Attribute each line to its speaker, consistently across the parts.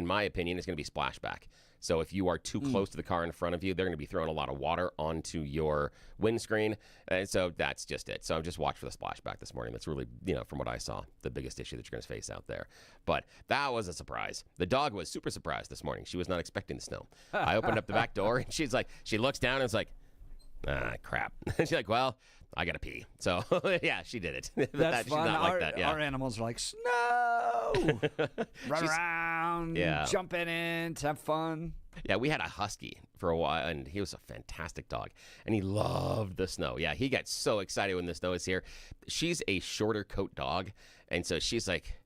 Speaker 1: in my opinion, is going to be splashback. So if you are too close to the car in front of you, they're going to be throwing a lot of water onto your windscreen. And so that's just it. So just watch for the splashback this morning. That's really, from what I saw, the biggest issue that you're going to face out there. But that was a surprise. The dog was super surprised this morning. She was not expecting the snow. I opened up the back door, and she's like, she looks down and is like, crap. She's like, well, I got to pee. So, yeah, she did it.
Speaker 2: That's
Speaker 1: she's
Speaker 2: fun.
Speaker 1: not like that. Yeah.
Speaker 2: Our animals are like, snow! Run around, jump in it, have fun.
Speaker 1: Yeah, we had a husky for a while, and he was a fantastic dog, and he loved the snow. Yeah, he got so excited when the snow is here. She's a shorter coat dog, and so she's like,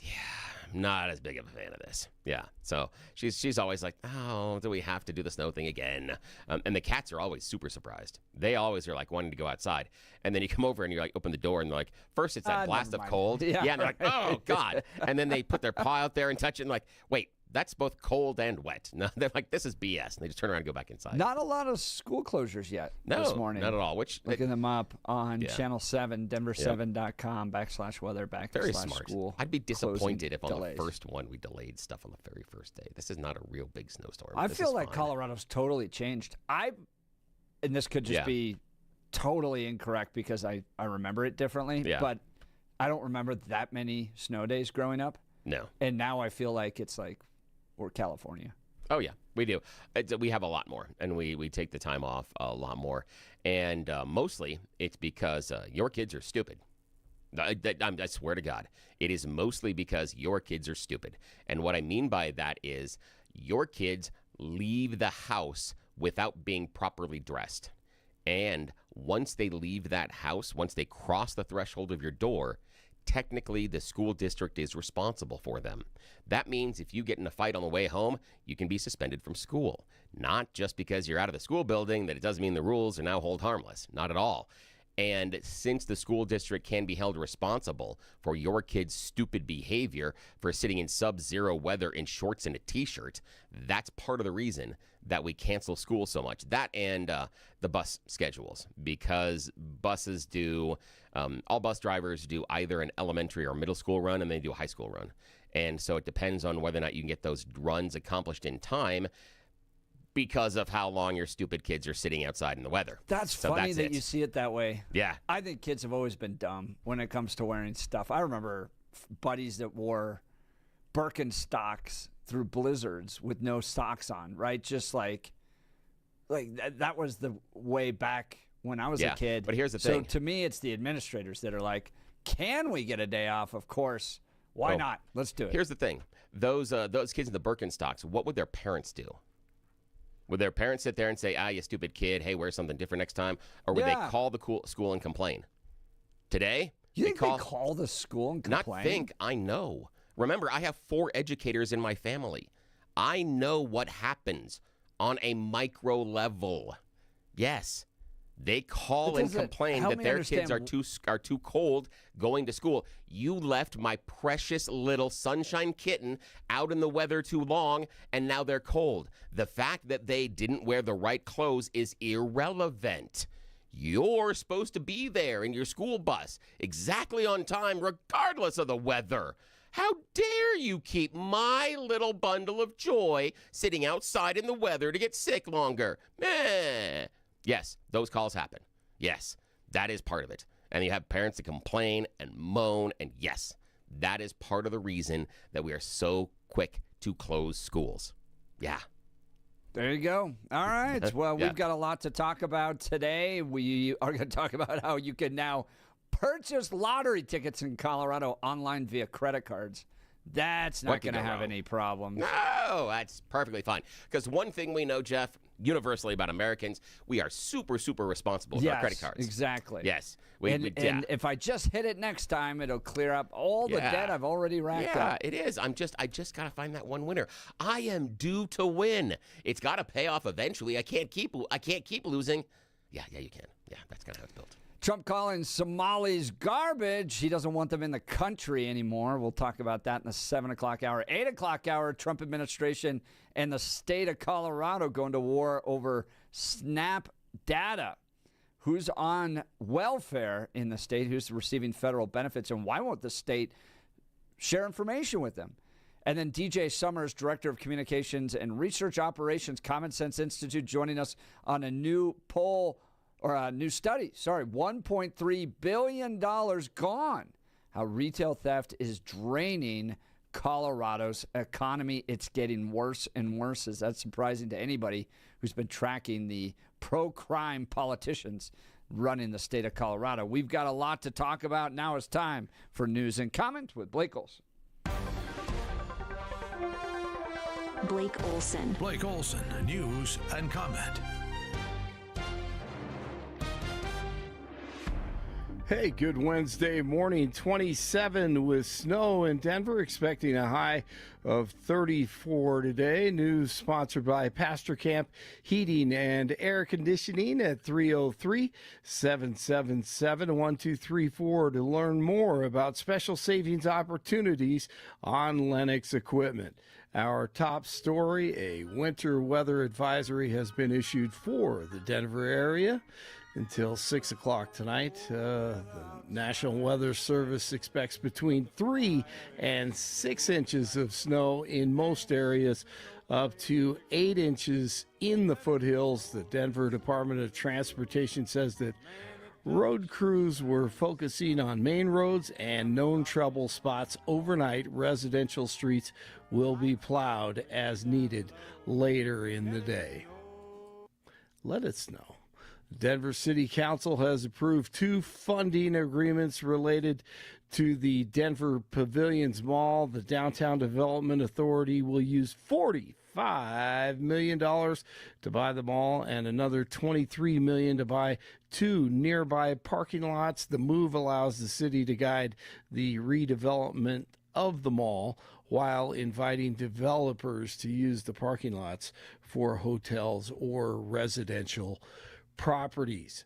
Speaker 1: I'm not as big of a fan of this. Yeah, so she's always like, oh, do we have to do the snow thing again? And the cats are always super surprised. They always are like wanting to go outside. And then you come over and you like open the door and they're like, first it's that blast of cold. Yeah, and they're like, oh, God. And then they put their paw out there and touch it and like, wait, that's both cold and wet. No, they're like, this is BS. And they just turn around and go back inside.
Speaker 2: Not a lot of school closures yet this morning.
Speaker 1: Not at all.
Speaker 2: Looking them up on Channel 7, denver7.com /weather
Speaker 1: Very smart.
Speaker 2: School.
Speaker 1: I'd be disappointed if on the first one we delayed stuff on the very first day. This is not a real big snowstorm.
Speaker 2: I feel like Colorado's totally changed. And this could just be totally incorrect because I remember it differently, but I don't remember that many snow days growing up.
Speaker 1: No.
Speaker 2: And now I feel like it's like we're California.
Speaker 1: Oh, yeah, we do. We have a lot more, and we take the time off a lot more. And mostly it's because your kids are stupid. I swear to God, it is mostly because your kids are stupid. And what I mean by that is your kids leave the house without being properly dressed. And once they leave that house, once they cross the threshold of your door, technically the school district is responsible for them. That means if you get in a fight on the way home, you can be suspended from school. Not just because you're out of the school building, that it doesn't mean the rules are now hold harmless. Not at all. And since the school district can be held responsible for your kid's stupid behavior for sitting in sub-zero weather in shorts and a T-shirt, that's part of the reason that we cancel school so much. That and the bus schedules, because buses do, all bus drivers do either an elementary or middle school run, and they do a high school run. And so it depends on whether or not you can get those runs accomplished in time, because of how long your stupid kids are sitting outside in the weather.
Speaker 2: That's funny that you see it that way.
Speaker 1: Yeah.
Speaker 2: I think kids have always been dumb when it comes to wearing stuff. I remember buddies that wore Birkenstocks through blizzards with no socks on, right? Just like that was the way back when I was a kid.
Speaker 1: But here's the thing.
Speaker 2: So to me, it's the administrators that are like, can we get a day off? Of course. Why not? Let's do it.
Speaker 1: Here's the thing. Those kids in the Birkenstocks, what would their parents do? Would their parents sit there and say, you stupid kid, hey, wear something different next time? Or would they call the school and complain? Today?
Speaker 2: You think they call the school and complain?
Speaker 1: Not think, I know. Remember, I have 4 educators in my family. I know what happens on a micro level. Yes. They call and complain that their kids are too cold going to school. You left my precious little sunshine kitten out in the weather too long, and now they're cold. The fact that they didn't wear the right clothes is irrelevant. You're supposed to be there in your school bus exactly on time, regardless of the weather. How dare you keep my little bundle of joy sitting outside in the weather to get sick longer? Meh. Yes, those calls happen. Yes, that is part of it. And you have parents that complain and moan, and yes, that is part of the reason that we are so quick to close schools. Yeah.
Speaker 2: There you go. All right. Well, we've got a lot to talk about today. We are going to talk about how you can now purchase lottery tickets in Colorado online via credit cards. That's not going to have any problems.
Speaker 1: No, that's perfectly fine. Because one thing we know, Jeff, universally about Americans, we are super, super responsible with our credit cards.
Speaker 2: Exactly.
Speaker 1: Yes.
Speaker 2: And if I just hit it next time, it'll clear up all the debt I've already racked up.
Speaker 1: Yeah, it is. I just got to find that one winner. I am due to win. It's got to pay off eventually. I can't keep losing. Yeah, you can. Yeah, that's kind of how it's built.
Speaker 2: Trump calling Somalis garbage. He doesn't want them in the country anymore. We'll talk about that in the 7 o'clock hour. 8 o'clock hour, Trump administration and the state of Colorado going to war over SNAP data. Who's on welfare in the state? Who's receiving federal benefits? And why won't the state share information with them? And then DJ Summers, Director of Communications and Research Operations, Common Sense Institute, joining us on a new poll, or a new study. $1.3 billion gone. How retail theft is draining Colorado's economy. It's getting worse and worse. Is that surprising to anybody who's been tracking the pro-crime politicians running the state of Colorado? We've got a lot to talk about. Now it's time for News and Comment with Blake Olson.
Speaker 3: Blake Olson.
Speaker 4: Blake Olson, News and Comment.
Speaker 5: Hey, good Wednesday morning. 27 with snow in Denver, expecting a high of 34 today. News sponsored by Pastor Camp Heating and Air Conditioning at 303-777-1234 to learn more about special savings opportunities on Lennox equipment. Our top story, a winter weather advisory has been issued for the Denver area until 6 o'clock tonight. The National Weather Service expects between 3 and 6 inches of snow in most areas, up to 8 inches in the foothills. The Denver Department of Transportation says that road crews were focusing on main roads and known trouble spots overnight. Residential streets will be plowed as needed later in the day. Let it snow. Denver City Council has approved 2 funding agreements related to the Denver Pavilions Mall. The Downtown Development Authority will use $45 million to buy the mall and another $23 million to buy 2 nearby parking lots. The move allows the city to guide the redevelopment of the mall while inviting developers to use the parking lots for hotels or residential properties.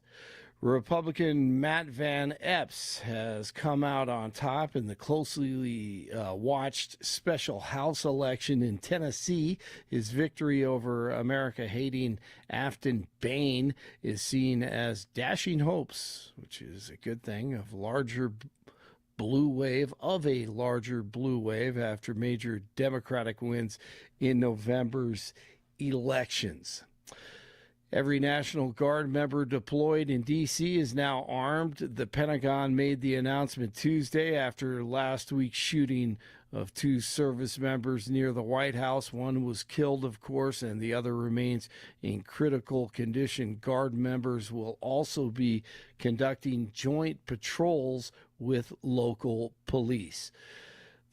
Speaker 5: Republican Matt Van Epps has come out on top in the closely watched special House election in Tennessee. His victory over America-hating Afton Bain is seen as dashing hopes, which is a good thing, of a larger blue wave after major Democratic wins in November's elections. Every National Guard member deployed in D.C. is now armed. The Pentagon made the announcement Tuesday after last week's shooting of 2 service members near the White House. One was killed, of course, and the other remains in critical condition. Guard members will also be conducting joint patrols with local police.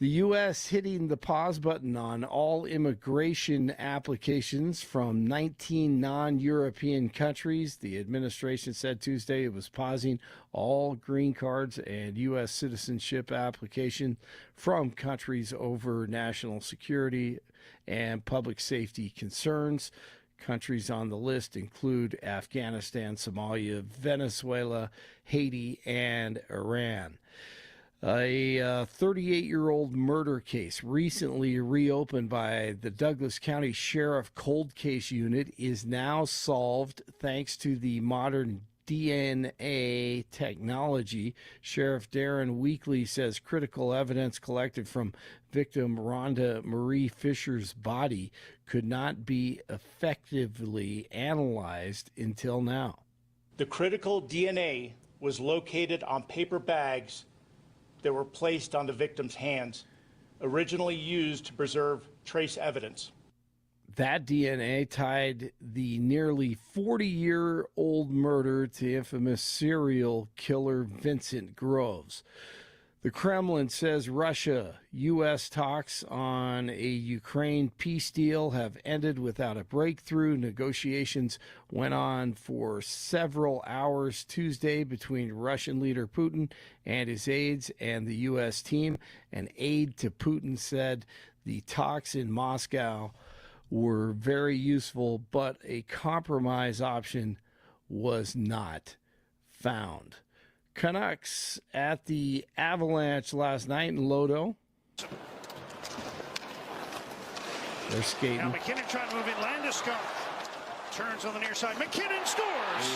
Speaker 5: The U.S. hitting the pause button on all immigration applications from 19 non-European countries. The administration said Tuesday it was pausing all green cards and U.S. citizenship application from countries over national security and public safety concerns. Countries on the list include Afghanistan, Somalia, Venezuela, Haiti, and Iran. A 38-year-old murder case recently reopened by the Douglas County Sheriff Cold Case Unit is now solved thanks to the modern DNA technology. Sheriff Darren Weekly says critical evidence collected from victim Rhonda Marie Fisher's body could not be effectively analyzed until now.
Speaker 6: The critical DNA was located on paper bags that were placed on the victim's hands, originally used to preserve trace evidence.
Speaker 5: That DNA tied the nearly 40-year-old murder to infamous serial killer Vincent Groves. The Kremlin says Russia-U.S. talks on a Ukraine peace deal have ended without a breakthrough. Negotiations went on for several hours Tuesday between Russian leader Putin and his aides and the U.S. team. An aide to Putin said the talks in Moscow were very useful, but a compromise option was not found. Canucks at the Avalanche last night in Lodo. They're skating.
Speaker 7: Now McKinnon trying to move in. Landeskog turns on the near side. McKinnon scores!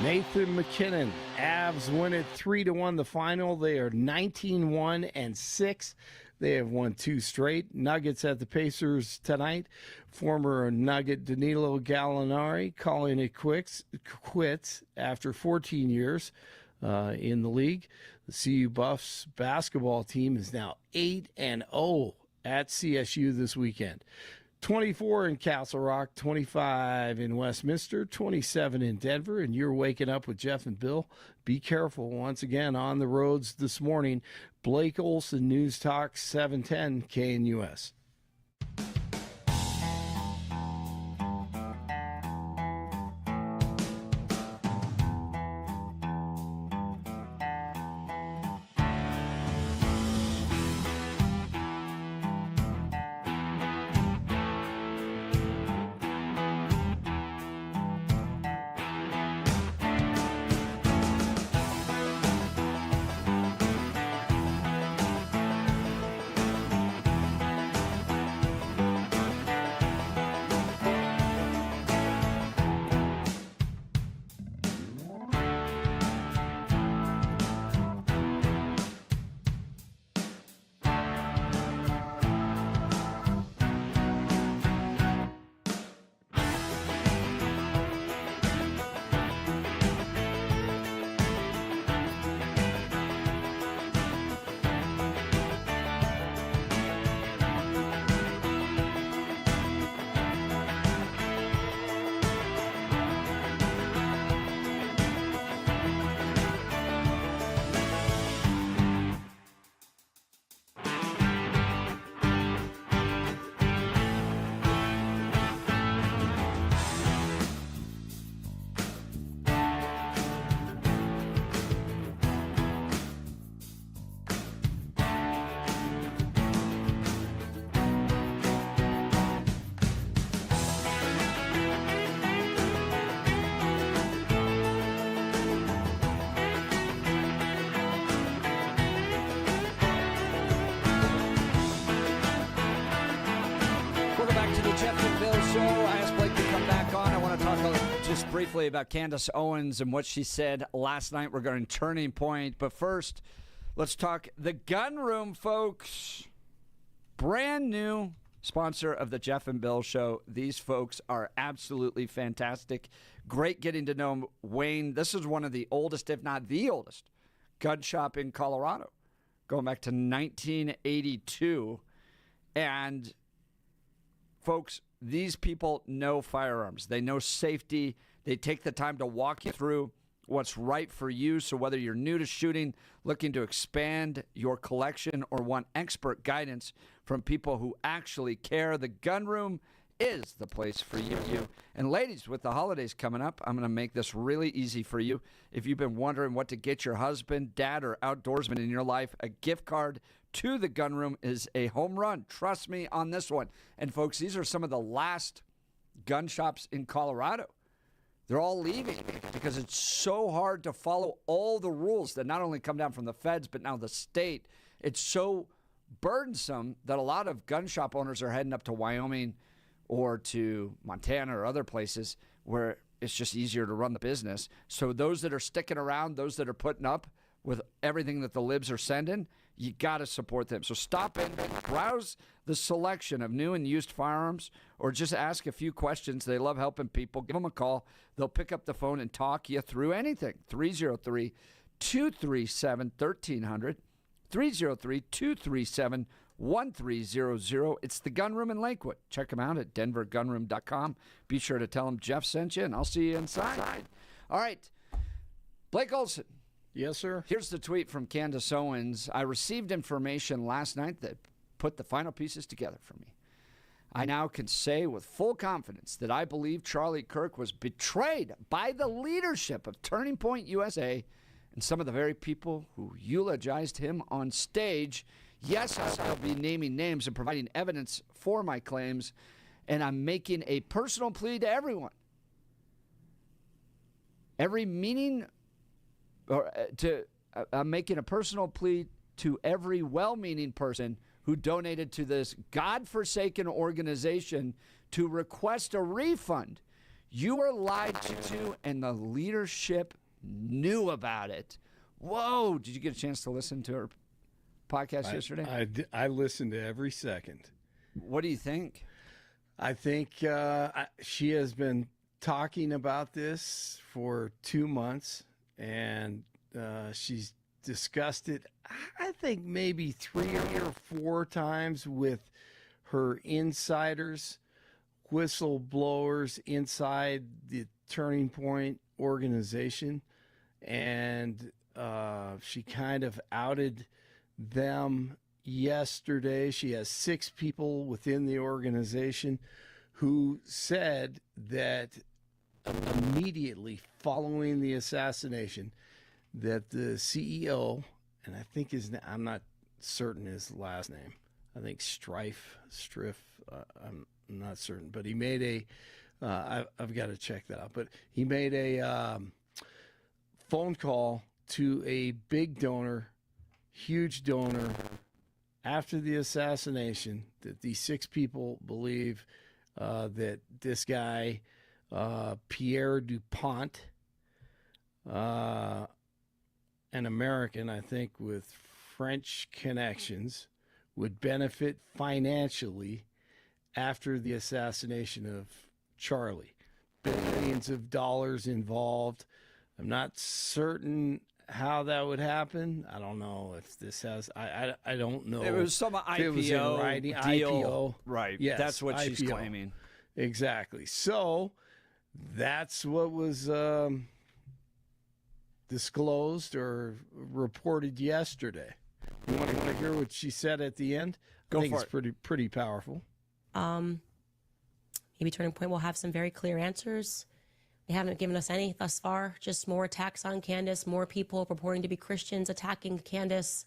Speaker 5: Nathan McKinnon. Avs win it 3-1 the final. They are 19-1-6. They have won 2 straight. Nuggets at the Pacers tonight. Former Nugget Danilo Gallinari calling it quits after 14 years in the league. The CU Buffs basketball team is now 8-0 at CSU this weekend. 24 in Castle Rock, 25 in Westminster, 27 in Denver, and you're waking up with Jeff and Bill. Be careful once again on the roads this morning. Blake Olson, News Talk 710 KNUS.
Speaker 2: Briefly about Candace Owens and what she said last night regarding Turning Point. But first, let's talk the Gun Room, folks. Brand new sponsor of the Jeff and Bill Show. These folks are absolutely fantastic. Great getting to know Wayne. This is one of the oldest, if not the oldest, gun shop in Colorado, going back to 1982. And, folks, these people know firearms. They know safety. They take the time to walk you through what's right for you. So whether you're new to shooting, looking to expand your collection, or want expert guidance from people who actually care, the Gun Room is the place for you. And ladies, with the holidays coming up, I'm going to make this really easy for you. If you've been wondering what to get your husband, dad, or outdoorsman in your life, a gift card to the Gun Room is a home run. Trust me on this one. And folks, these are some of the last gun shops in Colorado. They're all leaving because it's so hard to follow all the rules that not only come down from the feds, but now the state. It's so burdensome that a lot of gun shop owners are heading up to Wyoming or to Montana or other places where it's just easier to run the business. So those that are sticking around, those that are putting up with everything that the libs are sending, you got to support them. So stop in, browse the selection of new and used firearms, or just ask a few questions. They love helping people. Give them a call. They'll pick up the phone and talk you through anything. 303-237-1300. 303-237-1300. It's the Gun Room in Lakewood. Check them out at denvergunroom.com. Be sure to tell them Jeff sent you, and I'll see you inside. All right. Blake Olson.
Speaker 5: Yes, sir.
Speaker 2: Here's the tweet from Candace Owens. I received information last night that put the final pieces together for me. I now can say with full confidence that I believe Charlie Kirk was betrayed by the leadership of Turning Point USA and some of the very people who eulogized him on stage. Yes, I'll be naming names and providing evidence for my claims, and I'm making a personal plea to everyone. I'm making a personal plea to every well-meaning person who donated to this godforsaken organization to request a refund. You were lied to, and the leadership knew about it. Whoa. Did you get a chance to listen to her podcast yesterday?
Speaker 5: I listened to every second.
Speaker 2: What do you think?
Speaker 5: I think she has been talking about this for 2 months, and she's discussed it, I think, maybe 3 or 4 times with her insiders, whistleblowers inside the Turning Point organization. And she kind of outed them yesterday. She has 6 people within the organization who said that immediately following the assassination, that the CEO, and I think I'm not certain his last name. I think Striff. I'm not certain, but he made I've got to check that out. But he made a phone call to a big donor, huge donor, after the assassination, that these 6 people believe that this guy, Pierre Dupont, an American, I think, with French connections, would benefit financially after the assassination of Charlie. Billions of dollars involved. I'm not certain how that would happen. I don't know if this has. I don't know.
Speaker 2: It was some IPO
Speaker 5: it was in writing.
Speaker 2: deal.
Speaker 5: IPO.
Speaker 2: Right.
Speaker 5: Yes,
Speaker 2: That's what she's
Speaker 5: IPO.
Speaker 2: claiming.
Speaker 5: Exactly. So that's what was disclosed or reported yesterday. You want to hear what she said at the end?
Speaker 2: Go
Speaker 5: I think
Speaker 2: for
Speaker 5: it's pretty powerful.
Speaker 8: Maybe Turning Point will have some very clear answers. They haven't given us any thus far, just more attacks on Candace, more people purporting to be Christians attacking Candace,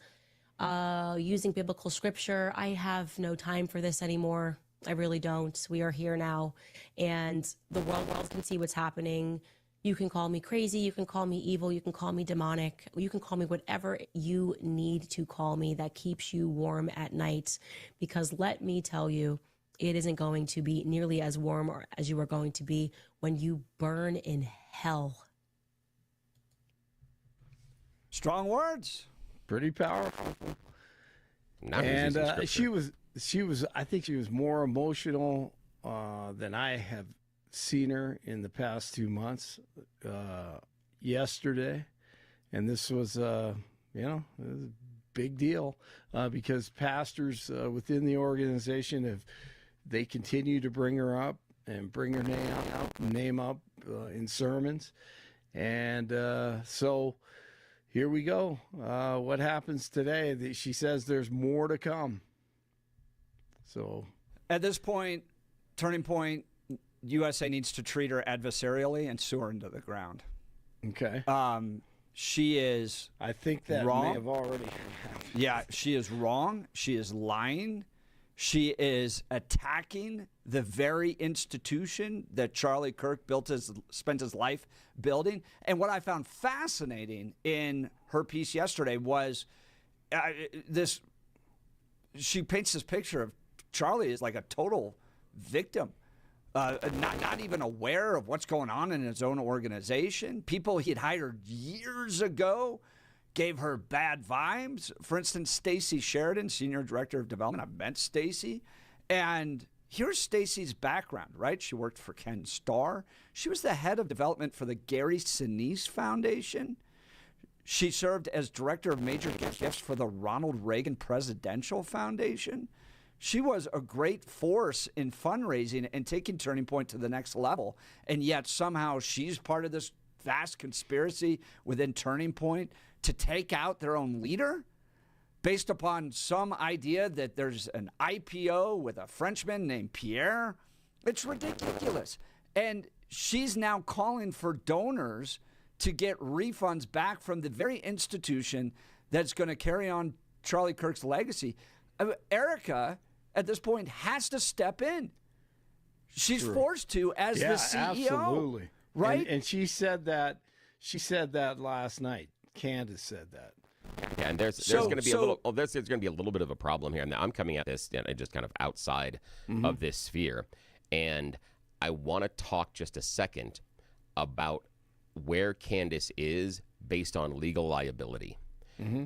Speaker 8: using biblical scripture. I have no time for this anymore. I really don't. We are here now, and the world can see what's happening. You can call me crazy, you can call me evil, you can call me demonic, you can call me whatever you need to call me that keeps you warm at night, because let me tell you, it isn't going to be nearly as warm as you are going to be when you burn in hell.
Speaker 2: Strong words.
Speaker 5: Pretty powerful.
Speaker 1: Not
Speaker 5: And
Speaker 1: using scripture.
Speaker 5: she was. I think she was more emotional than I have seen her in the past 2 months. Yesterday, and this was it was a big deal because pastors within the organization they continue to bring her up and bring her name up in sermons, and so here we go. What happens today? She says there's more to come. So
Speaker 2: At this point, Turning Point, USA needs to treat her adversarially and sue her into the ground.
Speaker 5: okay,
Speaker 2: She is
Speaker 5: I think that
Speaker 2: wrong.
Speaker 5: may have already happened.
Speaker 2: Yeah, she is wrong. She is lying. She is attacking the very institution that Charlie Kirk spent his life building. And what I found fascinating in her piece yesterday was she paints this picture of Charlie as like a total victim. Not even aware of what's going on in his own organization. People he'd hired years ago gave her bad vibes. For instance, Stacy Sheridan, Senior Director of Development. I met Stacy. And here's Stacy's background, right? She worked for Ken Starr. She was the head of development for the Gary Sinise Foundation. She served as Director of Major Gifts for the Ronald Reagan Presidential Foundation. She was a great force in fundraising and taking Turning Point to the next level. And yet somehow she's part of this vast conspiracy within Turning Point to take out their own leader based upon some idea that there's an IPO with a Frenchman named Pierre. It's ridiculous. And she's now calling for donors to get refunds back from the very institution that's going to carry on Charlie Kirk's legacy. Erica, at this point, has to step in. She's forced to as the CEO.
Speaker 5: Absolutely.
Speaker 2: Right?
Speaker 5: And she said that. She said that last night. Candace said that.
Speaker 1: Yeah, and there's going to be a little. Oh, there's going to be a little bit of a problem here. Now I'm coming at this just kind of outside of this sphere, and I want to talk just a second about where Candace is based on legal liability.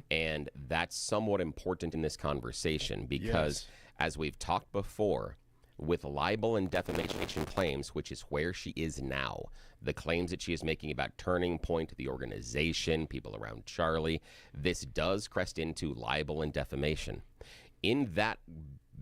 Speaker 1: And that's somewhat important in this conversation because, as we've talked before, with libel and defamation claims, which is where she is now, the claims that she is making about Turning Point, the organization, people around Charlie, this does crest into libel and defamation. In that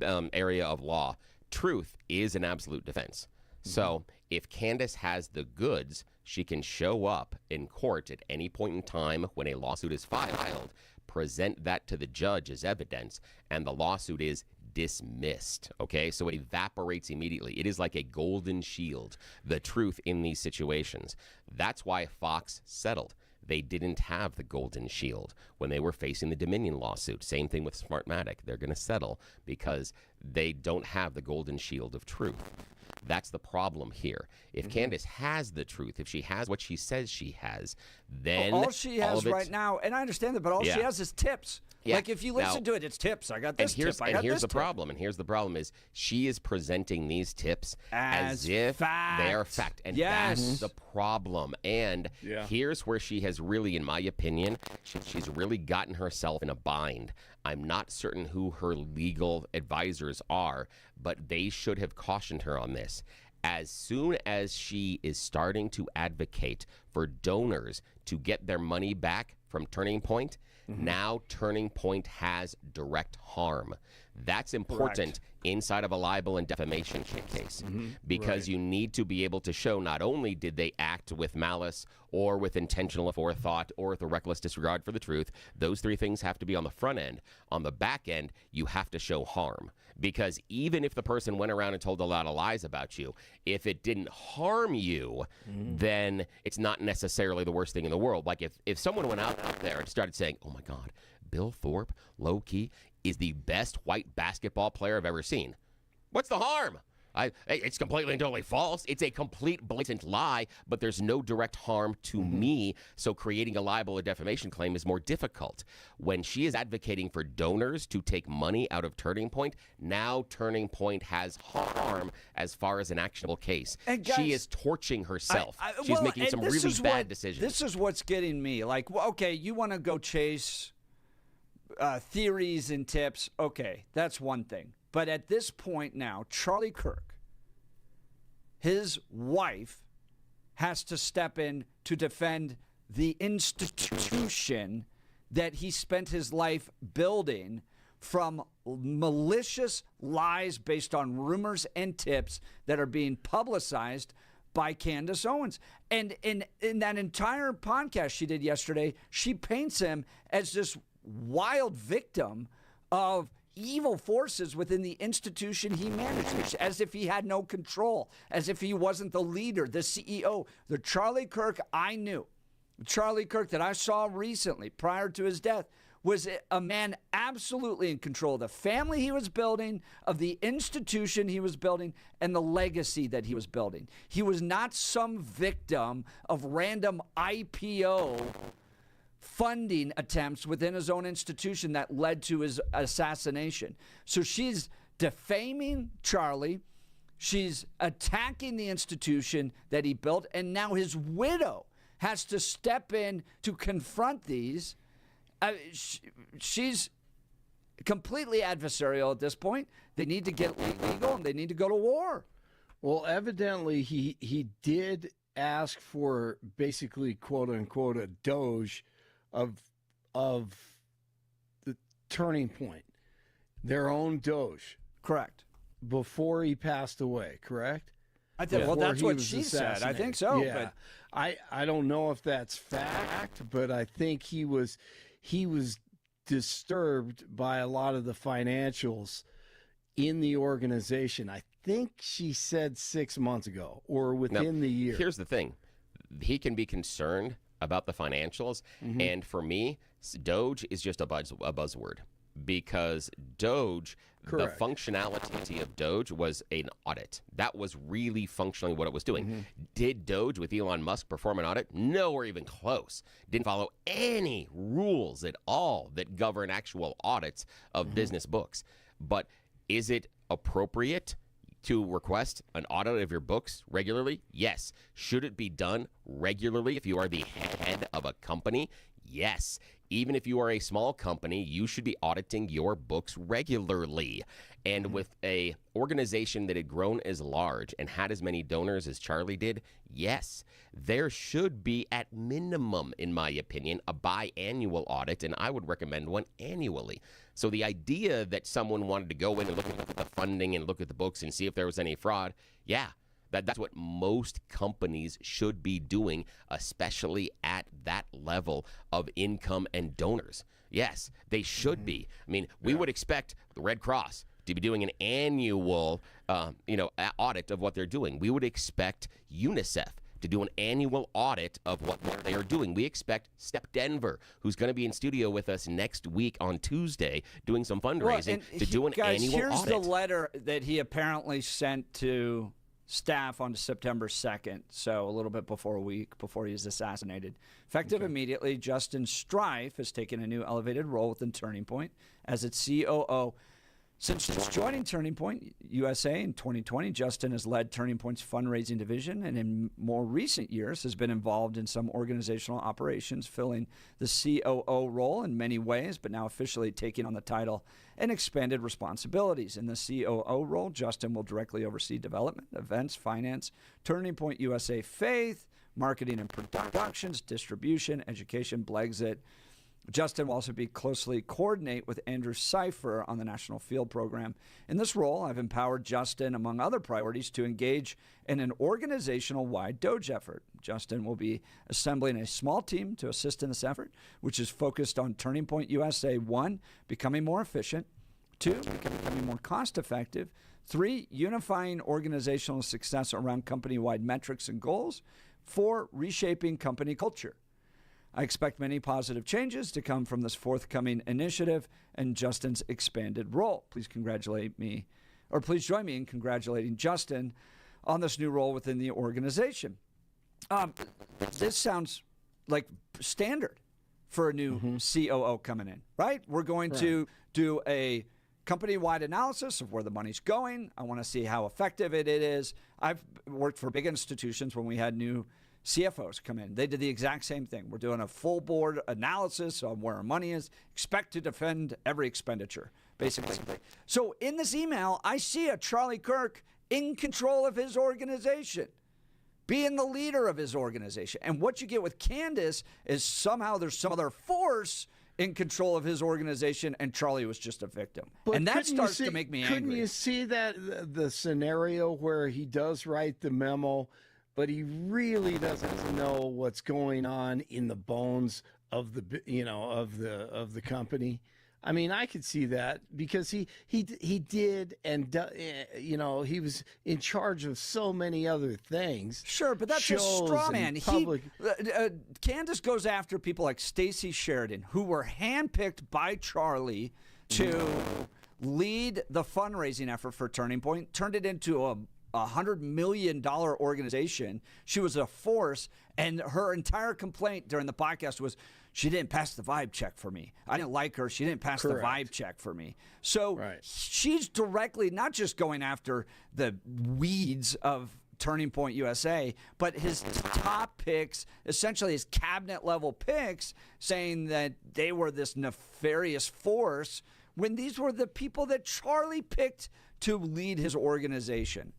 Speaker 1: area of law, truth is an absolute defense. So if Candace has the goods, she can show up in court at any point in time when a lawsuit is filed, present that to the judge as evidence, and the lawsuit is dismissed. Okay, so it evaporates immediately. It is like a golden shield, the truth in these situations. That's why Fox settled. They didn't have the golden shield when they were facing the Dominion lawsuit. Same thing with Smartmatic. They're going to settle because they don't have the golden shield of truth. That's the problem here. If Candace has the truth, if she has what she says she has, then
Speaker 2: all she has right now, and I understand that, but all she has is tips.
Speaker 1: Yeah.
Speaker 2: Like if you listen to it, it's tips. I got this tip. I got
Speaker 1: here's
Speaker 2: this
Speaker 1: the
Speaker 2: tip.
Speaker 1: problem. And here's the problem is she is presenting these tips as if
Speaker 2: fact.
Speaker 1: they are fact. And
Speaker 2: Yes.
Speaker 1: that's the problem. And here's where she has really, in my opinion, she's really gotten herself in a bind. I'm not certain who her legal advisors are, but they should have cautioned her on this. As soon as she is starting to advocate for donors to get their money back from Turning Point, now Turning Point has direct harm. That's important inside of a libel and defamation case because you need to be able to show not only did they act with malice or with intentional forethought or with a reckless disregard for the truth. Those three things have to be on the front end. On the back end, you have to show harm because even if the person went around and told a lot of lies about you, if it didn't harm you, then it's not necessarily the worst thing in the world. Like if someone went out there and started saying, oh my God, Bill Thorpe, low-key, is the best white basketball player I've ever seen. What's the harm? It's completely and totally false. It's a complete blatant lie, but there's no direct harm to me, so creating a libel or defamation claim is more difficult. When she is advocating for donors to take money out of Turning Point, now Turning Point has harm as far as an actionable case.
Speaker 2: And guys,
Speaker 1: she is torching herself. She's making some really bad decisions.
Speaker 2: This is what's getting me. Like, well, okay, you want to go chase theories and tips. Okay, that's one thing. But at this point now, Charlie Kirk, his wife, has to step in to defend the institution that he spent his life building from malicious lies based on rumors and tips that are being publicized by Candace Owens. And in that entire podcast she did yesterday, she paints him as this wild victim of evil forces within the institution he managed, as if he had no control, as if he wasn't the leader, the CEO. The Charlie Kirk I knew, the Charlie Kirk that I saw recently prior to his death, was a man absolutely in control of the family he was building, of the institution he was building, and the legacy that he was building. He was not some victim of random IPO funding attempts within his own institution that led to his assassination. So she's defaming Charlie. She's attacking the institution that he built. And now his widow has to step in to confront these. She's completely adversarial at this point. They need to get legal and they need to go to war.
Speaker 5: Well, evidently he did ask for basically, quote unquote, a doge of the Turning Point, their own doge.
Speaker 2: Correct.
Speaker 5: Before he passed away, correct?
Speaker 2: I think. Well, that's what she said. I think so.
Speaker 5: Yeah. But I don't know if that's fact, but I think he was disturbed by a lot of the financials in the organization. I think she said 6 months ago or within the year.
Speaker 1: Here's the thing. He can be concerned about the financials. And for me, Doge is just a buzzword because Doge, the functionality of Doge was an audit. That was really functionally what it was doing. Did Doge with Elon Musk perform an audit? Nowhere even close. Didn't follow any rules at all that govern actual audits of business books. But is it appropriate? to request an audit of your books regularly? Yes. Should it be done regularly if you are the head of a company? Yes. Even if you are a small company, you should be auditing your books regularly. And with a organization that had grown as large and had as many donors as Charlie did, yes, there should be, at minimum, in my opinion, a biannual audit, and I would recommend one annually. So the idea that someone wanted to go in and look at the funding and look at the books and see if there was any fraud, yeah, that's what most companies should be doing, especially at that level of income and donors. Yes, they should be. I mean, we would expect the Red Cross to be doing an annual, audit of what they're doing. We would expect UNICEF to do an annual audit of what they are doing. We expect Step Denver, who's going to be in studio with us next week on Tuesday doing some fundraising, to do an annual
Speaker 2: here's
Speaker 1: audit.
Speaker 2: Here's the letter that he apparently sent to staff on September 2nd, so a little bit before a week before he was assassinated. Effective immediately, Justin Strife has taken a new elevated role within Turning Point as its COO. Since joining Turning Point USA in 2020, Justin has led Turning Point's fundraising division and in more recent years has been involved in some organizational operations, filling the COO role in many ways, but now officially taking on the title and expanded responsibilities. In the COO role, Justin will directly oversee development, events, finance, Turning Point USA faith, marketing and productions, distribution, education, Blexit. Justin will also be closely coordinate with Andrew Cipher on the National Field Program. In this role, I've empowered Justin, among other priorities, to engage in an organizational-wide Doge effort. Justin will be assembling a small team to assist in this effort, which is focused on Turning Point USA, 1, becoming more efficient, 2, becoming more cost-effective, 3, unifying organizational success around company-wide metrics and goals, 4, reshaping company culture. I expect many positive changes to come from this forthcoming initiative and Justin's expanded role. Please join me in congratulating Justin on this new role within the organization. This sounds like standard for a new COO coming in, right? We're going to do a company-wide analysis of where the money's going. I want to see how effective it is. I've worked for big institutions when we had new CFOs come in. They did the exact same thing. We're doing a full board analysis on where our money is. Expect to defend every expenditure, basically. So in this email, I see a Charlie Kirk in control of his organization, being the leader of his organization. And what you get with Candace is somehow there's some other force in control of his organization, and Charlie was just a victim.
Speaker 5: But
Speaker 2: and that starts to make me angry.
Speaker 5: Couldn't you see that the scenario where he does write the memo, but he really doesn't know what's going on in the bones of the company? I mean, I could see that because he did, and he was in charge of so many other things.
Speaker 2: Sure, but that's a straw man. Candace goes after people like Stacey Sheridan, who were handpicked by Charlie to lead the fundraising effort for Turning Point, turned it into a $100 million organization. She was a force, and her entire complaint during the podcast was she didn't pass the vibe check for me. I didn't like her. She didn't pass the vibe check for me. So she's directly not just going after the weeds of Turning Point USA, but his top picks, essentially his cabinet level picks, saying that they were this nefarious force when these were the people that Charlie picked to lead his organization.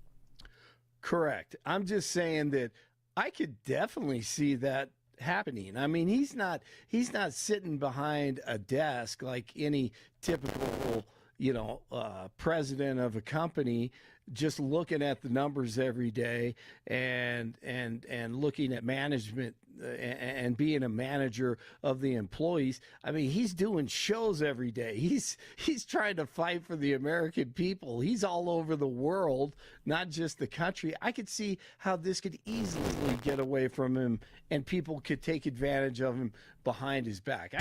Speaker 5: Correct. I'm just saying that I could definitely see that happening. I mean, he's not sitting behind a desk like any typical, president of a company, just looking at the numbers every day and looking at management and being a manager of the employees. I mean, he's doing shows every day. He's trying to fight for the American people. He's all over the world, not just the country. I could see how this could easily get away from him and people could take advantage of him behind his back.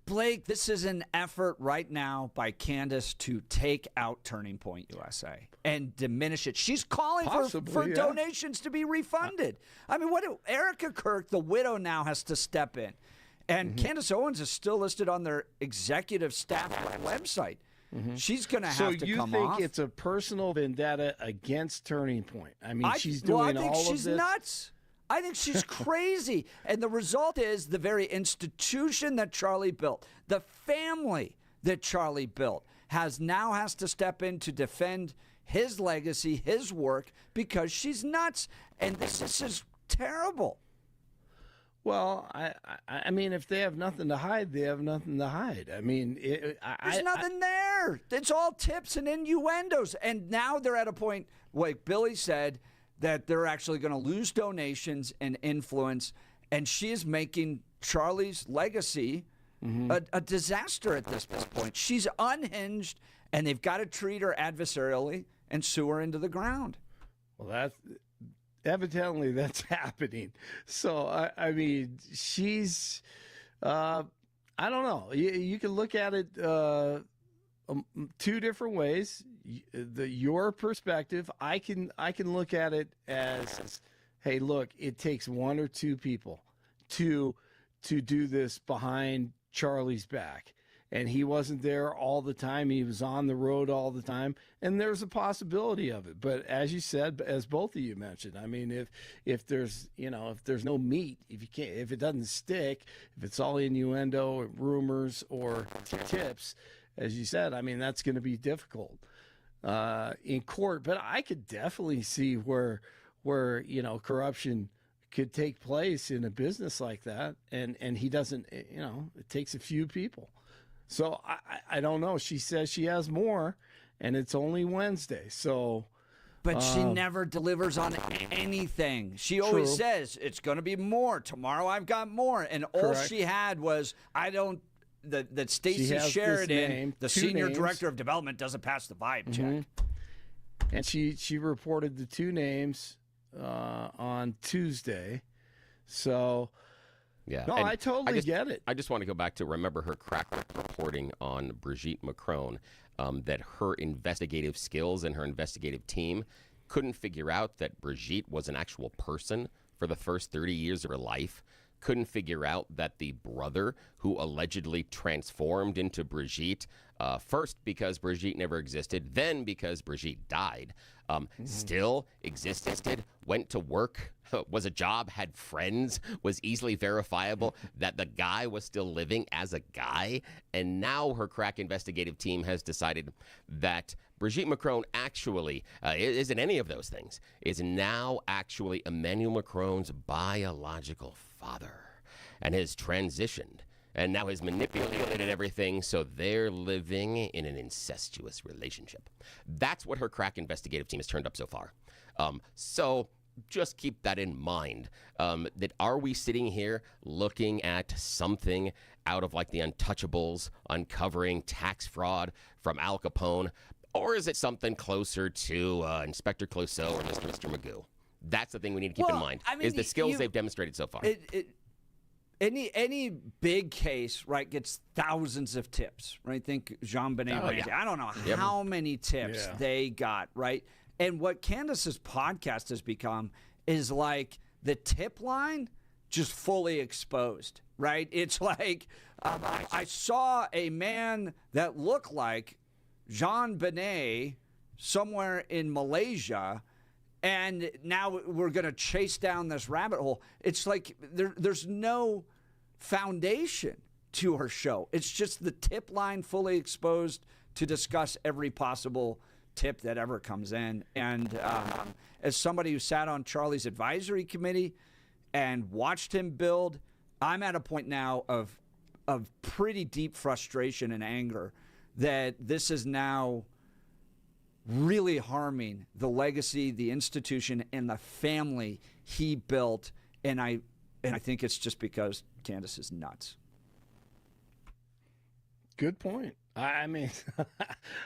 Speaker 2: Blake, this is an effort right now by Candace to take out Turning Point USA and diminish it. She's calling for donations to be refunded. I mean, Erica Kirk, the widow, now has to step in. And Candace Owens is still listed on their executive staff website. she's going to
Speaker 5: So
Speaker 2: have to
Speaker 5: you
Speaker 2: come
Speaker 5: think
Speaker 2: off.
Speaker 5: it's a personal vendetta against Turning Point? I mean, she's
Speaker 2: well,
Speaker 5: doing
Speaker 2: I think
Speaker 5: all
Speaker 2: she's
Speaker 5: of this.
Speaker 2: nuts. I think she's crazy. And the result is the very institution that Charlie built, the family that Charlie built, has to step in to defend his legacy, his work, because she's nuts. And this is terrible.
Speaker 5: Well, I mean, if they have nothing to hide, they have nothing to hide. I mean,
Speaker 2: There's nothing there. It's all tips and innuendos. And now they're at a point, like Billy said, that they're actually going to lose donations and influence. And she is making Charlie's legacy a disaster at this point. She's unhinged, and they've got to treat her adversarially and sue her into the ground.
Speaker 5: Well, evidently that's happening. So, I mean, she's, I don't know. You can look at it two different ways. Your perspective, I can look at it as, hey, look, it takes one or two people to do this behind Charlie's back. And he wasn't there all the time. He was on the road all the time. And there's a possibility of it. But as you said, as both of you mentioned, I mean, if there's no meat, if it doesn't stick, if it's all innuendo or rumors or tips, as you said, I mean, that's going to be difficult in court. But I could definitely see where corruption could take place in a business like that. And he doesn't, it takes a few people. So I don't know. She says she has more, and it's only Wednesday. So,
Speaker 2: but she never delivers on anything. She always says it's going to be more tomorrow. I've got more, and all she had was that Stacey Sheridan, the senior director of development, doesn't pass the vibe check.
Speaker 5: And she reported the two names on Tuesday. So.
Speaker 1: Yeah.
Speaker 5: No, I totally get it.
Speaker 1: I just want to go back to remember her crack reporting on Brigitte Macron, that her investigative skills and her investigative team couldn't figure out that Brigitte was an actual person for the first 30 years of her life, couldn't figure out that the brother who allegedly transformed into Brigitte, first because Brigitte never existed, then because Brigitte died, still existed, went to work, was a job, had friends, was easily verifiable, that the guy was still living as a guy. And now her crack investigative team has decided that Brigitte Macron actually isn't any of those things, is now actually Emmanuel Macron's biological father and has transitioned and now has manipulated everything, so they're living in an incestuous relationship. That's what her crack investigative team has turned up so far. So just keep that in mind. That are we sitting here looking at something out of like the Untouchables uncovering tax fraud from Al Capone, or is it something closer to Inspector Clouseau or Mr. Magoo? That's the thing we need to keep in mind, is the skills they've demonstrated so far.
Speaker 2: Any big case, right, gets thousands of tips, right? Think Jean Benet Ramsey. I don't know how many tips they got, right? And what Candace's podcast has become is like the tip line just fully exposed, right? It's like I saw a man that looked like Jean Benet somewhere in Malaysia, and now we're going to chase down this rabbit hole. It's like there's no foundation to her show. It's just the tip line fully exposed to discuss every possible tip that ever comes in. And as somebody who sat on Charlie's advisory committee and watched him build, I'm at a point now of pretty deep frustration and anger that this is now really harming the legacy, the institution, and the family he built. And I think it's just because Candace is nuts.
Speaker 5: Good point. I mean,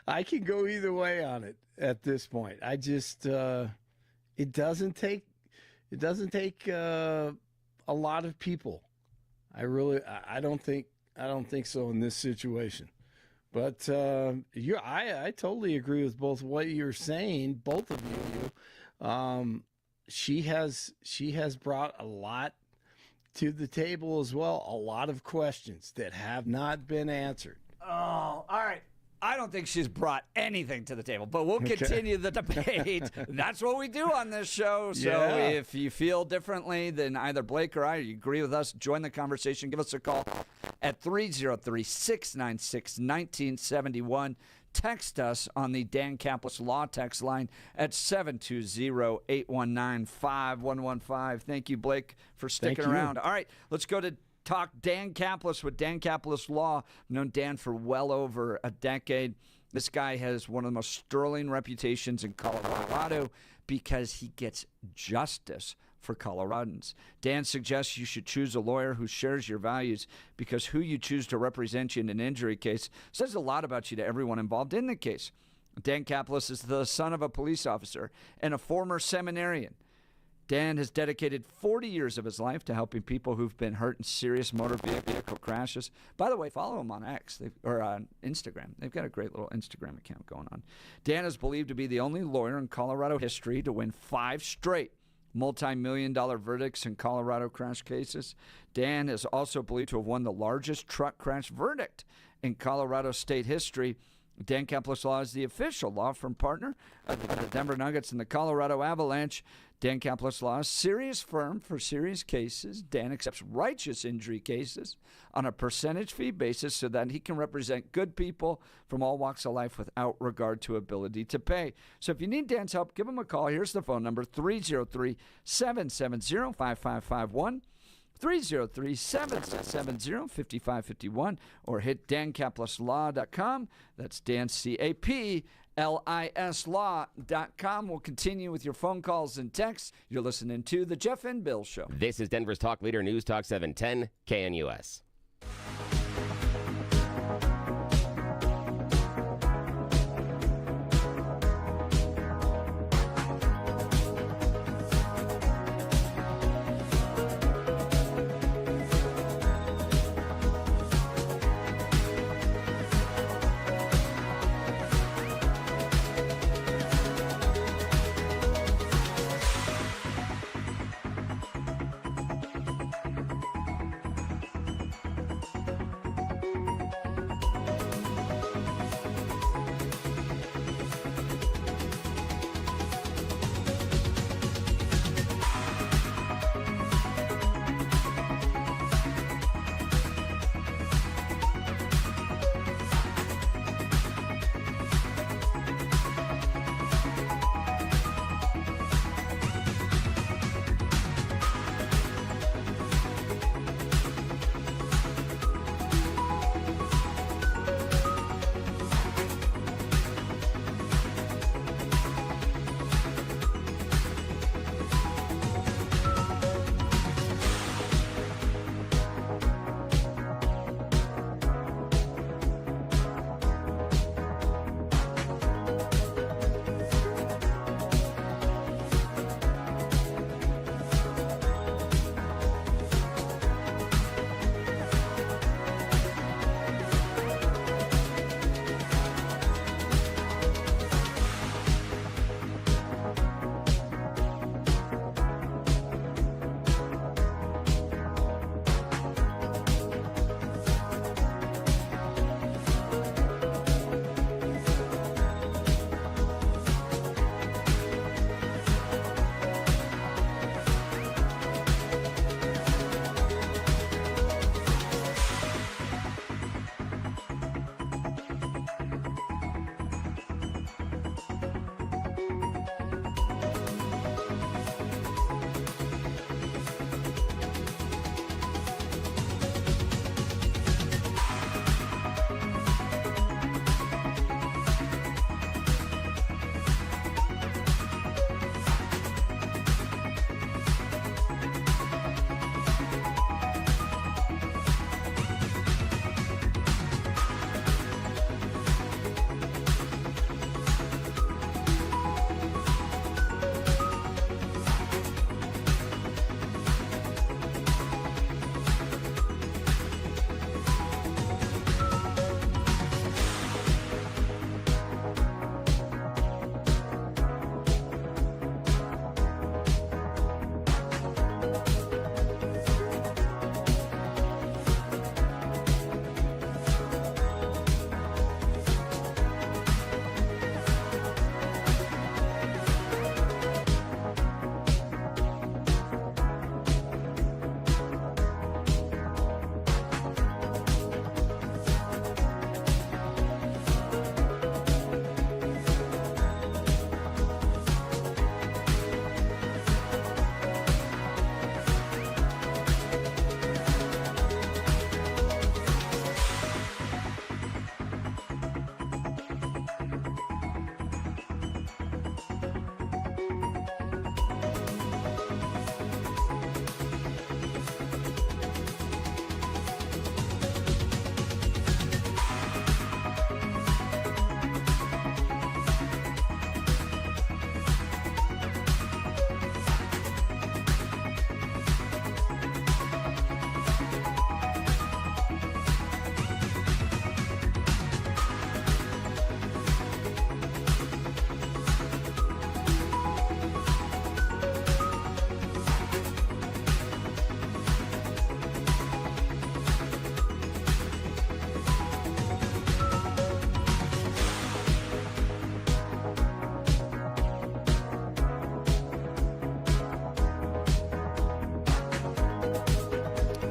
Speaker 5: I can go either way on it at this point. I just it doesn't take a lot of people. I don't think so in this situation. But I totally agree with both what you're saying, both of you. She has brought a lot to the table as well, a lot of questions that have not been answered.
Speaker 2: Oh, all right. I don't think she's brought anything to the table, but we'll continue the debate. That's what we do on this show. So if you feel differently than either Blake or I, or you agree with us, join the conversation. Give us a call at 303-696-1971. Text us on the Dan Caplis Law text line at 720-819-5115. Thank you, Blake, for sticking around. All right, let's go to talk Dan Caplis with Dan Caplis Law. I've known Dan for well over a decade. This guy has one of the most sterling reputations in Colorado because he gets justice for Coloradans. Dan suggests you should choose a lawyer who shares your values because who you choose to represent you in an injury case says a lot about you to everyone involved in the case. Dan Caplis is the son of a police officer and a former seminarian. Dan has dedicated 40 years of his life to helping people who've been hurt in serious motor vehicle crashes. By the way, follow him on X or on Instagram. They've got a great little Instagram account going on. Dan is believed to be the only lawyer in Colorado history to win 5 straight multi-million-dollar verdicts in Colorado crash cases. Dan is also believed to have won the largest truck crash verdict in Colorado state history. Dan Caplis Law is the official law firm partner of the Denver Nuggets and the Colorado Avalanche. Dan Caplis Law is a serious firm for serious cases. Dan accepts righteous injury cases on a percentage fee basis so that he can represent good people from all walks of life without regard to ability to pay. So if you need Dan's help, give him a call. Here's the phone number, 303-770-5551. 303-770-5551 or hit dancapluslaw.com. That's Dan, C-A-P-L-I-S law.com. We'll continue with your phone calls and texts. You're listening to The Jeff and Bill Show.
Speaker 1: This is Denver's talk leader, News Talk 710 KNUS.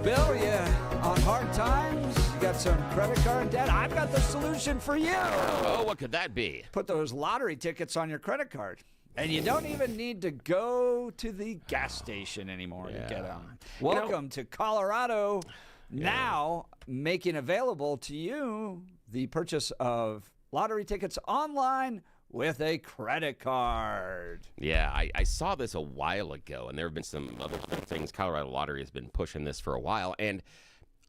Speaker 2: Bill, you on hard times? You got some credit card debt? I've got the solution for you.
Speaker 1: Oh, what could that be?
Speaker 2: Put those lottery tickets on your credit card. And you don't even need to go to the gas station anymore to get them. Welcome to Colorado. Now making available to you the purchase of lottery tickets online with a credit card.
Speaker 1: Yeah, I saw this a while ago, and there have been some other things. Colorado Lottery has been pushing this for a while, and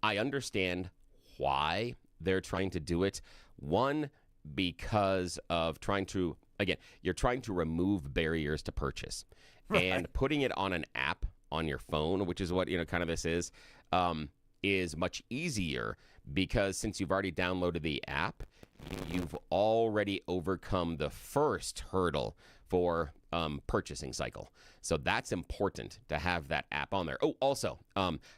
Speaker 1: I understand why they're trying to do it. One, because of trying to, again, you're trying to remove barriers to purchase. Right. And putting it on an app on your phone, which is what, kind of this is much easier because since you've already downloaded the app, you've already overcome the first hurdle for purchasing cycle. So that's important to have that app on there. Oh, also,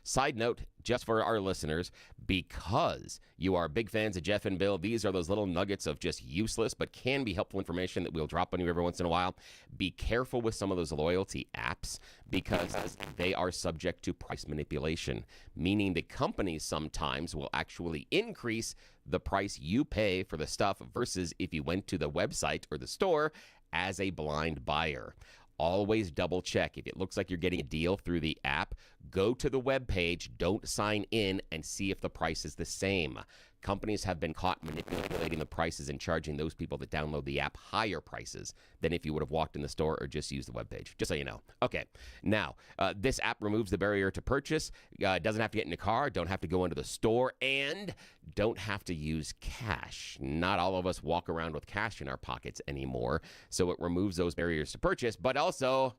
Speaker 1: side note, just for our listeners, because you are big fans of Jeff and Bill, these are those little nuggets of just useless but can be helpful information that we'll drop on you every once in a while. Be careful with some of those loyalty apps because they are subject to price manipulation, meaning the companies sometimes will actually increase the price you pay for the stuff versus if you went to the website or the store as a blind buyer. Always double check. If it looks like you're getting a deal through the app, go to the web page, don't sign in, and see if the price is the same. Companies have been caught manipulating the prices and charging those people that download the app higher prices than if you would have walked in the store or just used the webpage, just so you know. Okay, now, this app removes the barrier to purchase, doesn't have to get in a car, don't have to go into the store, and don't have to use cash. Not all of us walk around with cash in our pockets anymore, so it removes those barriers to purchase, but also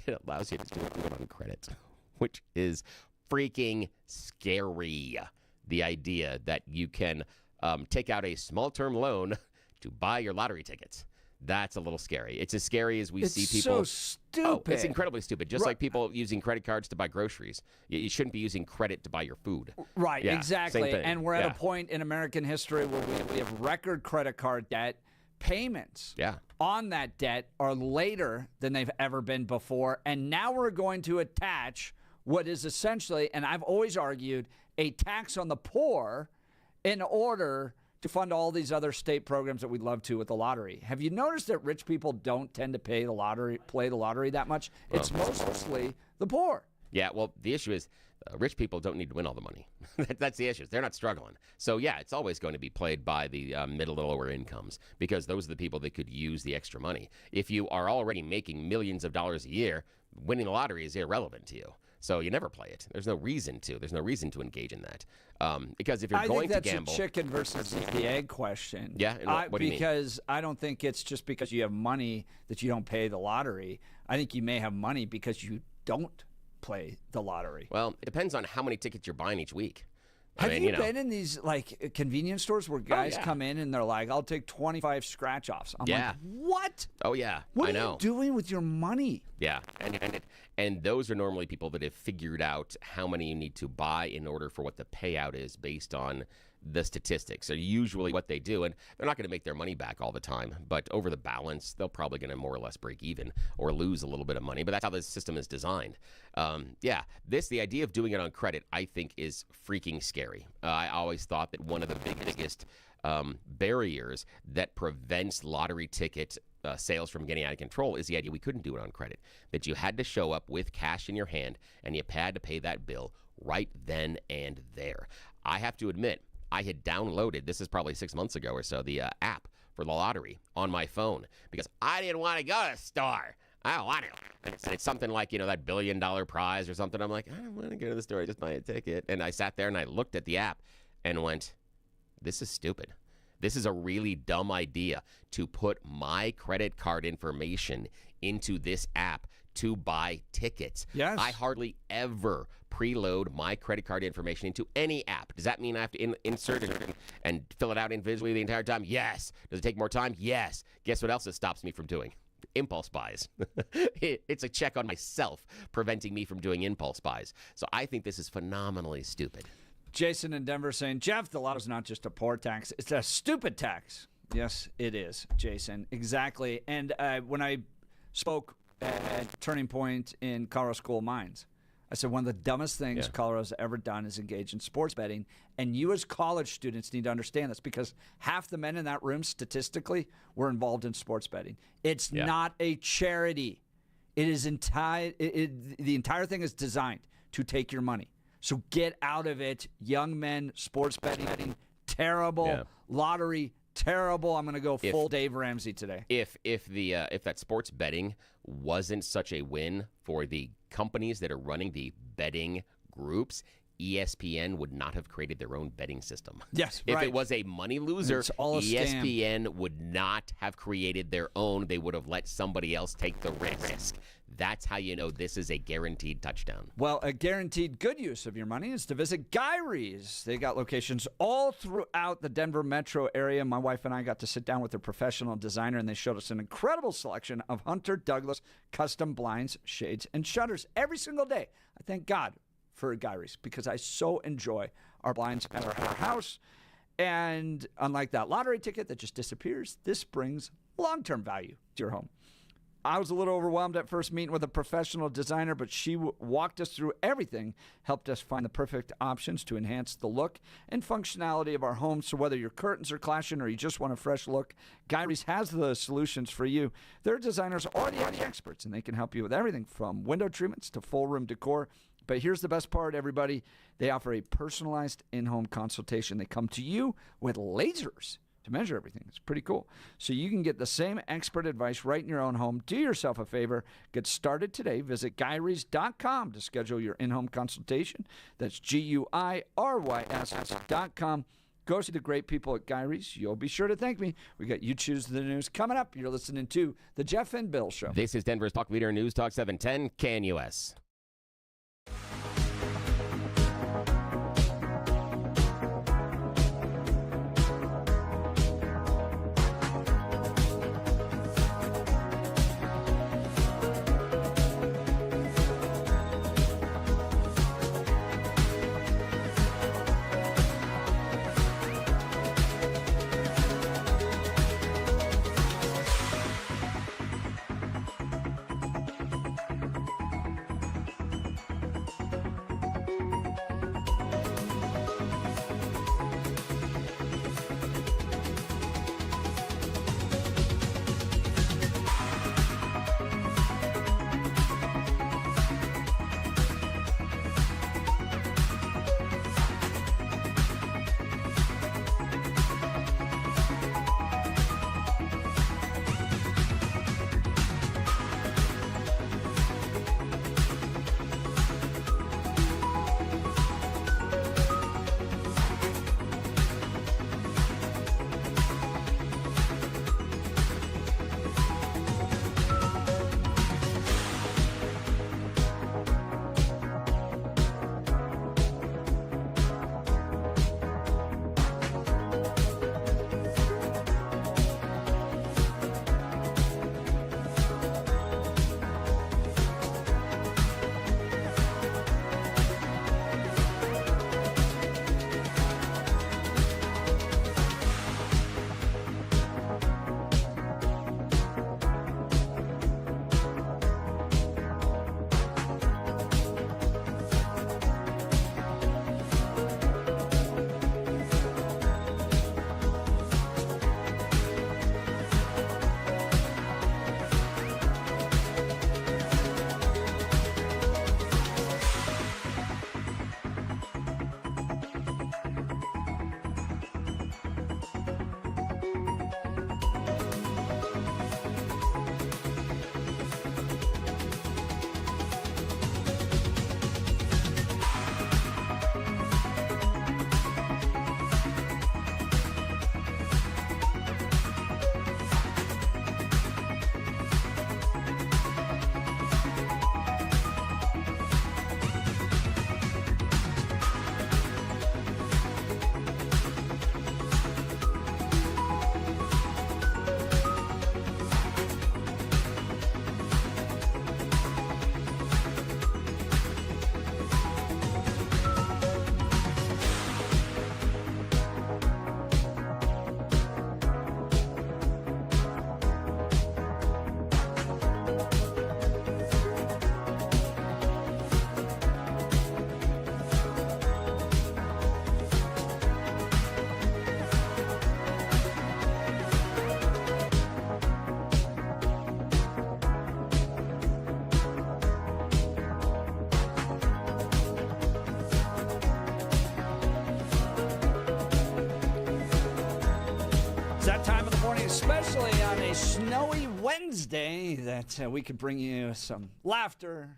Speaker 1: it allows you to do it on credit, which is freaking scary. The idea that you can take out a small-term loan to buy your lottery tickets. That's a little scary. It's as scary as we see people.
Speaker 2: It's so stupid.
Speaker 1: Oh, it's incredibly stupid. Just like people using credit cards to buy groceries. You shouldn't be using credit to buy your food.
Speaker 2: Right,
Speaker 1: yeah,
Speaker 2: exactly.
Speaker 1: Same thing.
Speaker 2: And we're at a point in American history where we have record credit card debt. Payments on that debt are later than they've ever been before. And now we're going to attach what is essentially, and I've always argued, a tax on the poor in order to fund all these other state programs that we'd love to with the lottery. Have you noticed that rich people don't tend to play the lottery that much? It's mostly the poor.
Speaker 1: Yeah, well, the issue is rich people don't need to win all the money. That's the issue. They're not struggling. So, yeah, it's always going to be played by the middle to lower incomes because those are the people that could use the extra money. If you are already making millions of dollars a year, winning the lottery is irrelevant to you. So you never play it. There's no reason to. There's no reason to engage in that. Because if you're going to gamble... I think
Speaker 2: that's a chicken versus the egg question.
Speaker 1: Yeah? And what do you mean?
Speaker 2: Because I don't think it's just because you have money that you don't pay the lottery. I think you may have money because you don't play the lottery.
Speaker 1: Well, it depends on how many tickets you're buying each week.
Speaker 2: Have you been in these like convenience stores where guys come in and they're like, "I'll take 25 scratch-offs." I'm like, "What?
Speaker 1: Oh yeah,
Speaker 2: what
Speaker 1: I know.
Speaker 2: What are you doing with your money?"
Speaker 1: Yeah, and those are normally people that have figured out how many you need to buy in order for what the payout is based on the statistics. Are usually what they do, and they're not going to make their money back all the time, but over the balance, they're probably going to more or less break even or lose a little bit of money, but that's how the system is designed. The idea of doing it on credit, I think, is freaking scary. I always thought that one of the biggest barriers that prevents lottery ticket sales from getting out of control is the idea we couldn't do it on credit, that you had to show up with cash in your hand and you had to pay that bill right then and there. I have to admit, I had downloaded, this is probably 6 months ago or so, the app for the lottery on my phone because I didn't want to go to the store. I don't want to. And it's something like, that $1 billion prize or something. I'm like, I don't want to go to the store. Just buy a ticket. And I sat there and I looked at the app and went, this is stupid. This is a really dumb idea to put my credit card information into this app to buy tickets.
Speaker 2: Yes.
Speaker 1: I hardly ever preload my credit card information into any app. Does that mean I have to insert it and fill it out individually the entire time? Yes. Does it take more time? Yes. Guess what else it stops me from doing? Impulse buys. It's a check on myself preventing me from doing impulse buys. So I think this is phenomenally stupid.
Speaker 2: Jason in Denver saying, Jeff, the lotto is not just a poor tax. It's a stupid tax. Yes, it is, Jason. Exactly. And when I spoke at Turning Point in Colorado School of Mines, I said, one of the dumbest things Colorado's ever done is engage in sports betting. And you as college students need to understand this because half the men in that room statistically were involved in sports betting. It's not a charity. It is the entire thing is designed to take your money. So get out of it. Young men, sports betting, terrible.
Speaker 1: Yeah.
Speaker 2: Lottery, terrible. I'm going to go full Dave Ramsey today.
Speaker 1: If that sports betting wasn't such a win for the companies that are running the betting groups, ESPN would not have created their own betting system.
Speaker 2: Yes,
Speaker 1: If
Speaker 2: right.
Speaker 1: it was a money loser,
Speaker 2: It's all a scam.
Speaker 1: ESPN would not have created their own. They would have let somebody else take the risk. That's how you know this is a guaranteed touchdown.
Speaker 2: Well, a guaranteed good use of your money is to visit Gyrie's. They got locations all throughout the Denver metro area. My wife and I got to sit down with their professional designer, and they showed us an incredible selection of Hunter Douglas custom blinds, shades, and shutters every single day. I thank God for Gyrie's because I so enjoy our blinds at our house. And unlike that lottery ticket that just disappears, this brings long-term value to your home. I was a little overwhelmed at first meeting with a professional designer, but she walked us through everything, helped us find the perfect options to enhance the look and functionality of our home. So whether your curtains are clashing or you just want a fresh look, Gyrie's has the solutions for you. Their designers are the experts, and they can help you with everything from window treatments to full room decor. But here's the best part, everybody. They offer a personalized in-home consultation. They come to you with lasers to measure everything. It's pretty cool. So you can get the same expert advice right in your own home. Do yourself a favor. Get started today. Visit GuyRees.com to schedule your in-home consultation. That's GUIRYS.com. Go see the great people at Gyrie's. You'll be sure to thank me. We got You Choose the News coming up. You're listening to The Jeff and Bill Show.
Speaker 1: This is Denver's Talk Leader News Talk 710 KNUS.
Speaker 2: snowy Wednesday that we can bring you some laughter,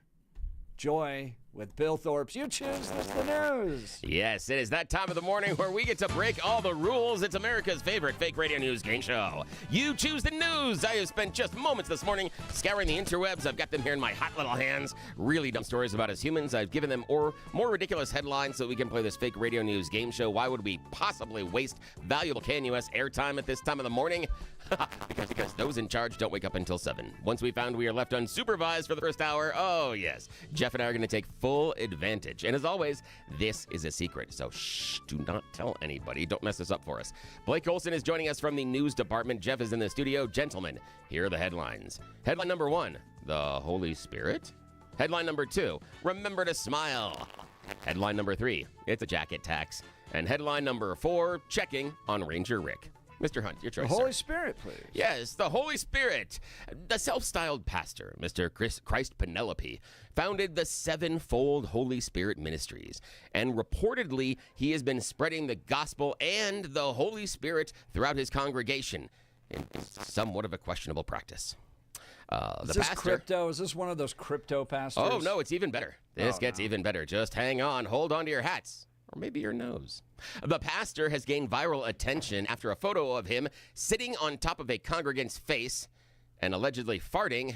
Speaker 2: joy with Bill Thorpe's You Choose the News.
Speaker 1: Yes, it is that time of the morning where we get to break all the rules. It's America's favorite fake radio news game show. You Choose the News. I have spent just moments this morning scouring the interwebs. I've got them here in my hot little hands. Really dumb stories about us humans. I've given them more ridiculous headlines so we can play this fake radio news game show. Why would we possibly waste valuable KNUS airtime at this time of the morning? because those in charge don't wake up until 7. Once we found we are left unsupervised for the first hour, oh yes, Jeff and I are going to take full advantage. And as always, this is a secret, so shh, do not tell anybody. Don't mess this up for us. Blake Olson is joining us from the news department. Jeff is in the studio. Gentlemen, here are the headlines. Headline number 1, the Holy Spirit. Headline number 2, remember to smile. Headline number 3, it's a jacket tax. And headline number 4, checking on Ranger Rick. Mr. Hunt, your choice,
Speaker 2: The Holy
Speaker 1: sir.
Speaker 2: Spirit, please.
Speaker 1: Yes, the Holy Spirit. The self-styled pastor, Mr. Christ Penelope, founded the Sevenfold Holy Spirit Ministries. And reportedly, he has been spreading the gospel and the Holy Spirit throughout his congregation in somewhat of a questionable practice.
Speaker 2: Is this crypto? Is this one of those crypto pastors?
Speaker 1: Oh, no, it's even better. This gets even better. Just hang on. Hold on to your hats. Or maybe your nose. The pastor has gained viral attention after a photo of him sitting on top of a congregant's face and allegedly farting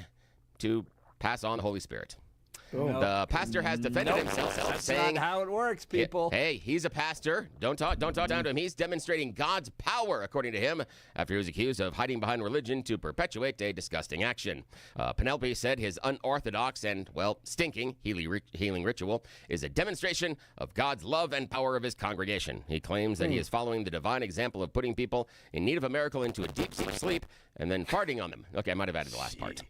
Speaker 1: to pass on the Holy Spirit. The pastor has defended himself,
Speaker 2: That's
Speaker 1: saying,
Speaker 2: not how it works, people.
Speaker 1: Hey, he's a pastor. Don't talk down to him. He's demonstrating God's power, according to him, after he was accused of hiding behind religion to perpetuate a disgusting action. Penelope said his unorthodox and, well, stinking healing ritual is a demonstration of God's love and power of his congregation. He claims that he is following the divine example of putting people in need of a miracle into a deep sleep and then farting on them. Okay, I might have added the last part.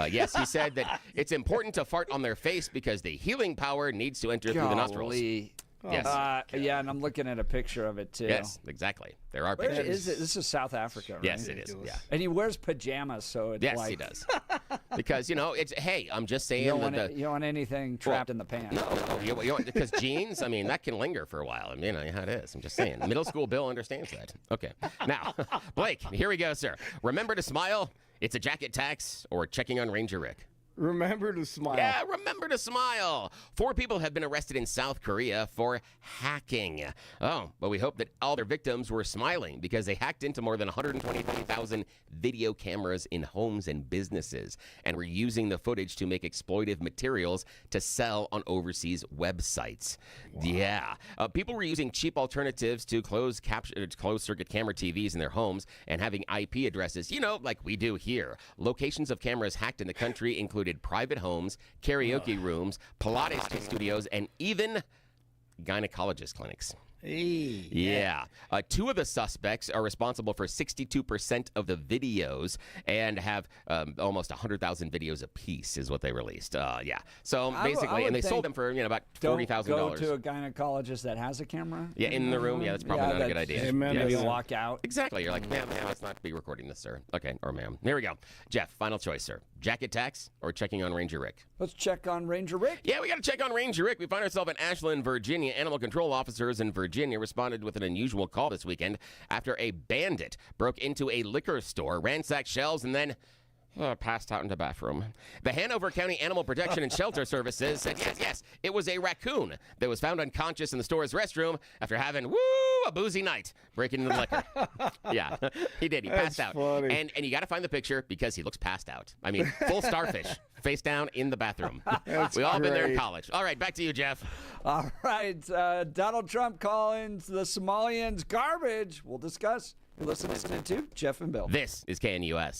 Speaker 1: Yes, he said that it's important to fart on their face because the healing power needs to enter through the nostrils. Yes.
Speaker 2: Yeah, and I'm looking at a picture of it, too.
Speaker 1: Yes, exactly. There are
Speaker 2: Where
Speaker 1: pictures.
Speaker 2: is it? This is South Africa, right?
Speaker 1: Yes, it is. Yeah.
Speaker 2: And he wears pajamas, so it's
Speaker 1: Yes,
Speaker 2: like...
Speaker 1: he does. Because, it's, hey, I'm just saying
Speaker 2: You don't,
Speaker 1: that
Speaker 2: want, you don't want anything trapped in the pants.
Speaker 1: No, because jeans, I mean, that can linger for a while. I mean, you know how it is. I'm just saying. Middle school Bill understands that. Okay. Now, Blake, here we go, sir. Remember to smile. It's a jacket tax or checking on Ranger Rick.
Speaker 5: Remember to smile.
Speaker 1: Yeah, remember to smile. 4 people have been arrested in South Korea for hacking. Oh, but we hope that all their victims were smiling because they hacked into more than 123,000 video cameras in homes and businesses and were using the footage to make exploitive materials to sell on overseas websites. Wow. Yeah. People were using cheap alternatives to closed circuit camera TVs in their homes and having IP addresses, like we do here. Locations of cameras hacked in the country included private homes, karaoke rooms, Pilates studios, and even gynecologist clinics.
Speaker 5: Hey.
Speaker 1: Yeah. 2 of the suspects are responsible for 62% of the videos and have almost 100,000 videos apiece is what they released. Yeah. So basically, and they sold them for about $40,000.
Speaker 2: Go to a gynecologist that has a camera.
Speaker 1: Yeah, in the room. Yeah, that's probably not a good idea.
Speaker 5: Amen.
Speaker 2: Maybe walk out.
Speaker 1: Exactly. You're like, ma'am, let's not be recording this, sir. Okay, or ma'am. Here we go. Jeff, final choice, sir. Jacket tax or checking on Ranger Rick?
Speaker 2: Let's check on Ranger Rick.
Speaker 1: Yeah, we got to check on Ranger Rick. We find ourselves in Ashland, Virginia. Animal control officers in Virginia responded with an unusual call this weekend after a bandit broke into a liquor store, ransacked shelves, and then passed out in the bathroom. The Hanover County Animal Protection and Shelter Services said, yes, it was a raccoon that was found unconscious in the store's restroom after having, a boozy night breaking into the liquor. Yeah, he did. He passed out.
Speaker 5: Funny.
Speaker 1: And you got to find the picture because he looks passed out. I mean, full starfish, face down in the bathroom. We all been there in college. All right, back to you, Jeff.
Speaker 2: All right. Donald Trump calling the Somalians garbage. We'll discuss. You're listening to Jeff and Bill.
Speaker 1: This is KNUS.